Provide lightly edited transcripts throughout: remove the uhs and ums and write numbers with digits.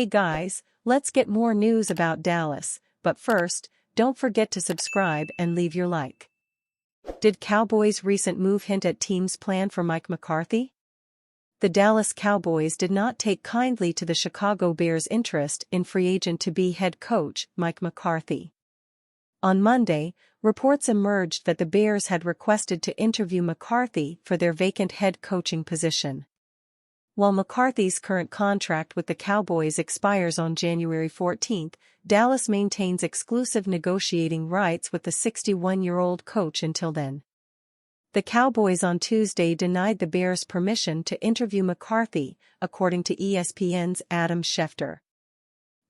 Hey guys, let's get more news about Dallas, but first, don't forget to subscribe and leave your like. Did Cowboys' recent move hint at team's plan for Mike McCarthy? The Dallas Cowboys did not take kindly to the Chicago Bears' interest in free agent-to-be head coach Mike McCarthy. On Monday, reports emerged that the Bears had requested to interview McCarthy for their vacant head coaching position. While McCarthy's current contract with the Cowboys expires on January 14, Dallas maintains exclusive negotiating rights with the 61-year-old coach until then. The Cowboys on Tuesday denied the Bears permission to interview McCarthy, according to ESPN's Adam Schefter.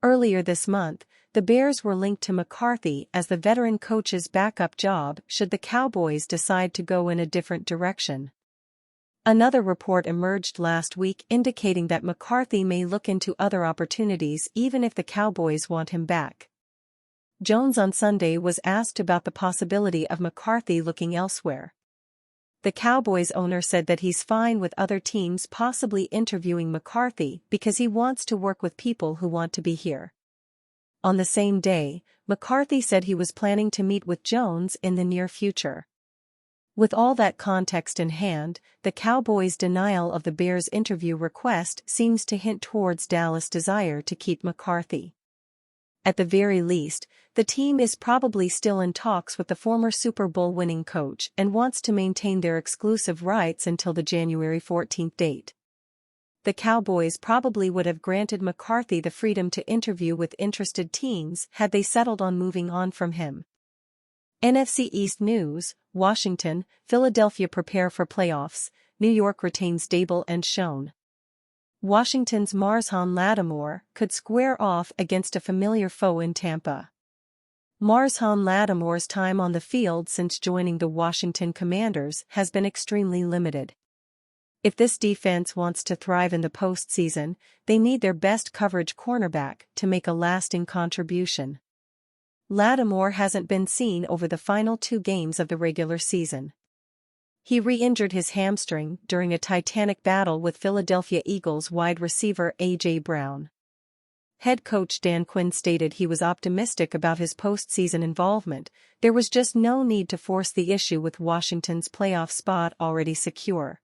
Earlier this month, the Bears were linked to McCarthy as the veteran coach's backup job should the Cowboys decide to go in a different direction. Another report emerged last week indicating that McCarthy may look into other opportunities even if the Cowboys want him back. Jones on Sunday was asked about the possibility of McCarthy looking elsewhere. The Cowboys owner said that he's fine with other teams possibly interviewing McCarthy because he wants to work with people who want to be here. On the same day, McCarthy said he was planning to meet with Jones in the near future. With all that context in hand, the Cowboys' denial of the Bears' interview request seems to hint towards Dallas' desire to keep McCarthy. At the very least, the team is probably still in talks with the former Super Bowl winning coach and wants to maintain their exclusive rights until the January 14 date. The Cowboys probably would have granted McCarthy the freedom to interview with interested teams had they settled on moving on from him. NFC East news: Washington, Philadelphia prepare for playoffs, New York retains Dable and Schoen. Washington's Marshawn Lattimore could square off against a familiar foe in Tampa. Marshawn Lattimore's time on the field since joining the Washington Commanders has been extremely limited. If this defense wants to thrive in the postseason, they need their best coverage cornerback to make a lasting contribution. Lattimore hasn't been seen over the final 2 games of the regular season. He re-injured his hamstring during a titanic battle with Philadelphia Eagles wide receiver A.J. Brown. Head coach Dan Quinn stated he was optimistic about his postseason involvement. There was just no need to force the issue with Washington's playoff spot already secure.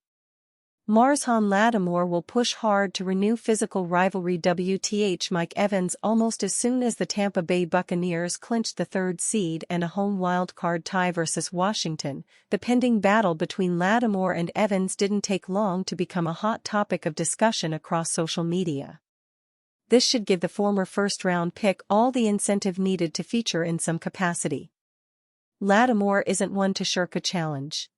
Marshawn Lattimore will push hard to renew physical rivalry WTH Mike Evans almost as soon as the Tampa Bay Buccaneers clinched the 3rd seed and a home wildcard tie versus Washington. The pending battle between Lattimore and Evans didn't take long to become a hot topic of discussion across social media. This should give the former first-round pick all the incentive needed to feature in some capacity. Lattimore isn't one to shirk a challenge.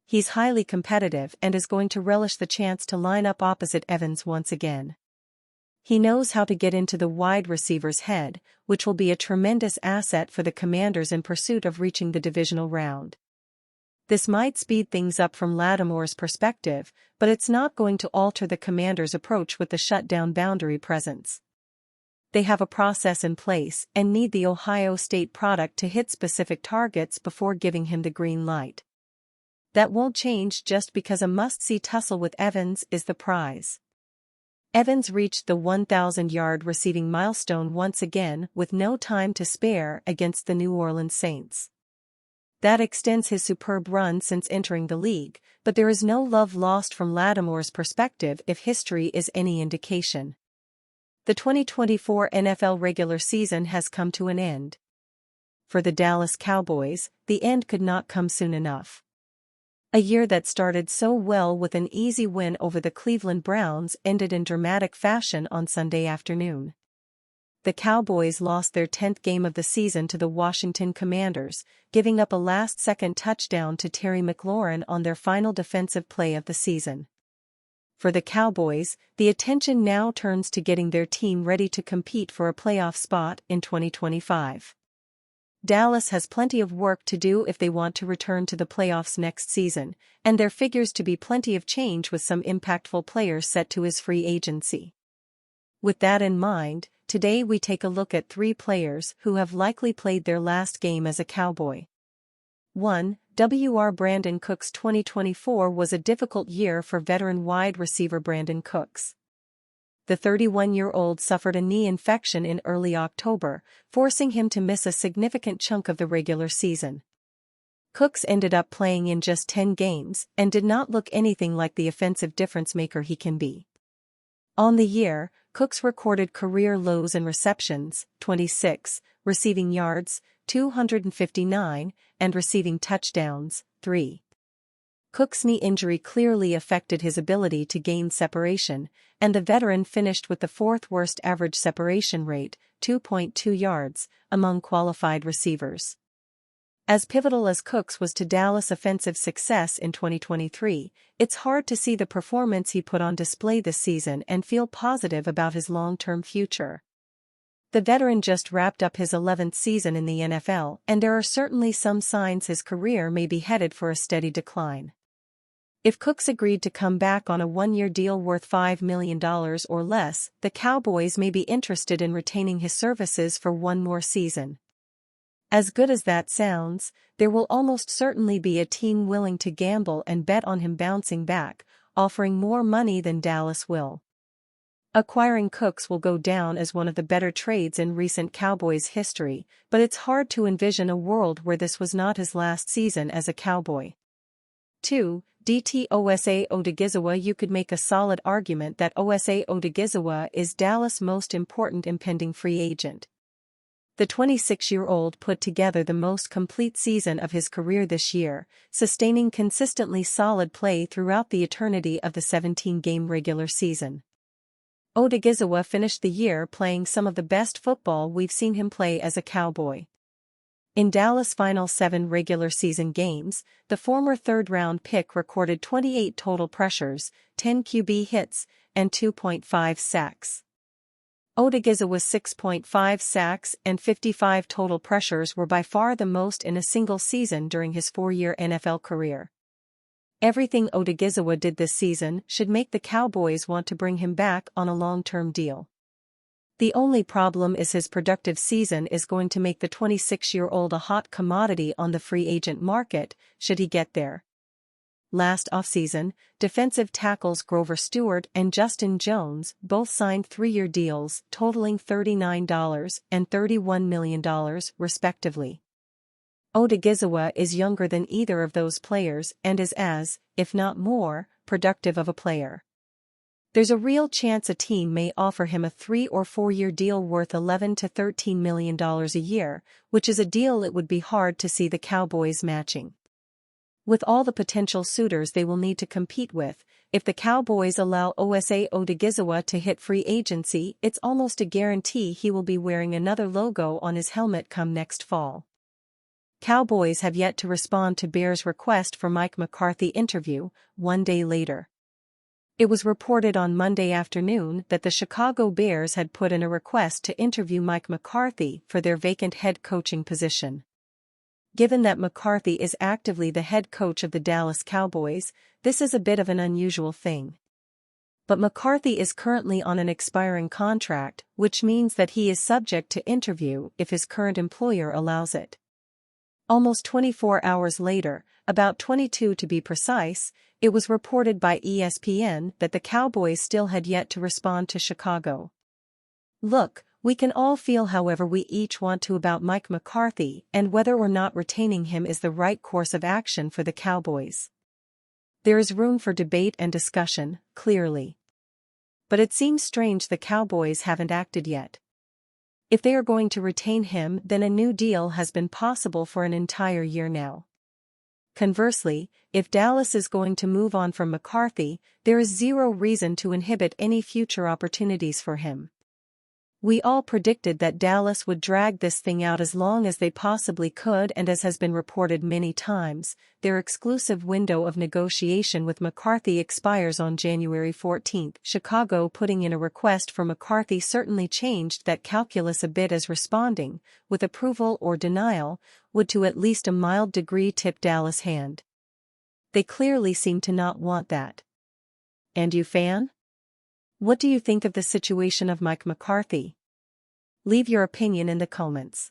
He's highly competitive and is going to relish the chance to line up opposite Evans once again. He knows how to get into the wide receiver's head, which will be a tremendous asset for the Commanders in pursuit of reaching the divisional round. This might speed things up from Lattimore's perspective, but it's not going to alter the Commanders' approach with the shutdown boundary presence. They have a process in place and need the Ohio State product to hit specific targets before giving him the green light. That won't change just because a must-see tussle with Evans is the prize. Evans reached the 1,000-yard receiving milestone once again with no time to spare against the New Orleans Saints. That extends his superb run since entering the league, but there is no love lost from Lattimore's perspective if history is any indication. The 2024 NFL regular season has come to an end. For the Dallas Cowboys, the end could not come soon enough. A year that started so well with an easy win over the Cleveland Browns ended in dramatic fashion on Sunday afternoon. The Cowboys lost their 10th game of the season to the Washington Commanders, giving up a last-second touchdown to Terry McLaurin on their final defensive play of the season. For the Cowboys, the attention now turns to getting their team ready to compete for a playoff spot in 2025. Dallas has plenty of work to do if they want to return to the playoffs next season, and there figures to be plenty of change with some impactful players set to his free agency. With that in mind, today we take a look at 3 players who have likely played their last game as a Cowboy. 1. Wr. Brandon Cooks. 2024 was a difficult year for veteran wide receiver Brandon Cooks. the 31-year-old suffered a knee infection in early October, forcing him to miss a significant chunk of the regular season. Cooks ended up playing in just 10 games and did not look anything like the offensive difference-maker he can be. On the year, Cooks recorded career lows in receptions, 26, receiving yards, 259, and receiving touchdowns, 3. Cook's knee injury clearly affected his ability to gain separation, and the veteran finished with the fourth-worst average separation rate, 2.2 yards, among qualified receivers. As pivotal as Cooks was to Dallas' offensive success in 2023, it's hard to see the performance he put on display this season and feel positive about his long-term future. The veteran just wrapped up his 11th season in the NFL, and there are certainly some signs his career may be headed for a steady decline. If Cooks agreed to come back on a one-year deal worth $5 million or less, the Cowboys may be interested in retaining his services for one more season. As good as that sounds, there will almost certainly be a team willing to gamble and bet on him bouncing back, offering more money than Dallas will. Acquiring Cooks will go down as one of the better trades in recent Cowboys history, but it's hard to envision a world where this was not his last season as a Cowboy. 2. Osa Odigizua. You could make a solid argument that Osa Odigizua is Dallas' most important impending free agent. The 26-year-old put together the most complete season of his career this year, sustaining consistently solid play throughout the eternity of the 17-game regular season. Odigizua finished the year playing some of the best football we've seen him play as a Cowboy. In Dallas' final 7 regular season games, the former third-round pick recorded 28 total pressures, 10 QB hits, and 2.5 sacks. Odigizua's 6.5 sacks and 55 total pressures were by far the most in a single season during his 4-year NFL career. Everything Odigizua did this season should make the Cowboys want to bring him back on a long-term deal. The only problem is his productive season is going to make the 26-year-old a hot commodity on the free agent market, should he get there. Last offseason, defensive tackles Grover Stewart and Justin Jones both signed 3-year deals totaling $39 and $31 million, respectively. Odigizua is younger than either of those players and is as, if not more, productive of a player. There's a real chance a team may offer him a 3- or 4-year deal worth $11 to $13 million a year, which is a deal it would be hard to see the Cowboys matching. With all the potential suitors they will need to compete with, if the Cowboys allow Osa Odigizua to hit free agency, it's almost a guarantee he will be wearing another logo on his helmet come next fall. Cowboys have yet to respond to Bears' request for Mike McCarthy interview, one day later. It was reported on Monday afternoon that the Chicago Bears had put in a request to interview Mike McCarthy for their vacant head coaching position. Given that McCarthy is actively the head coach of the Dallas Cowboys, this is a bit of an unusual thing. But McCarthy is currently on an expiring contract, which means that he is subject to interview if his current employer allows it. Almost 24 hours later, about 22 to be precise, it was reported by ESPN that the Cowboys still had yet to respond to Chicago. Look, we can all feel however we each want to about Mike McCarthy and whether or not retaining him is the right course of action for the Cowboys. There is room for debate and discussion, clearly. But it seems strange the Cowboys haven't acted yet. If they are going to retain him, then a new deal has been possible for an entire year now. Conversely, if Dallas is going to move on from McCarthy, there is zero reason to inhibit any future opportunities for him. We all predicted that Dallas would drag this thing out as long as they possibly could, and as has been reported many times, their exclusive window of negotiation with McCarthy expires on January 14. Chicago putting in a request for McCarthy certainly changed that calculus a bit, as responding, with approval or denial, would to at least a mild degree tip Dallas' hand. They clearly seem to not want that. And you, fan? What do you think of the situation of Mike McCarthy? Leave your opinion in the comments.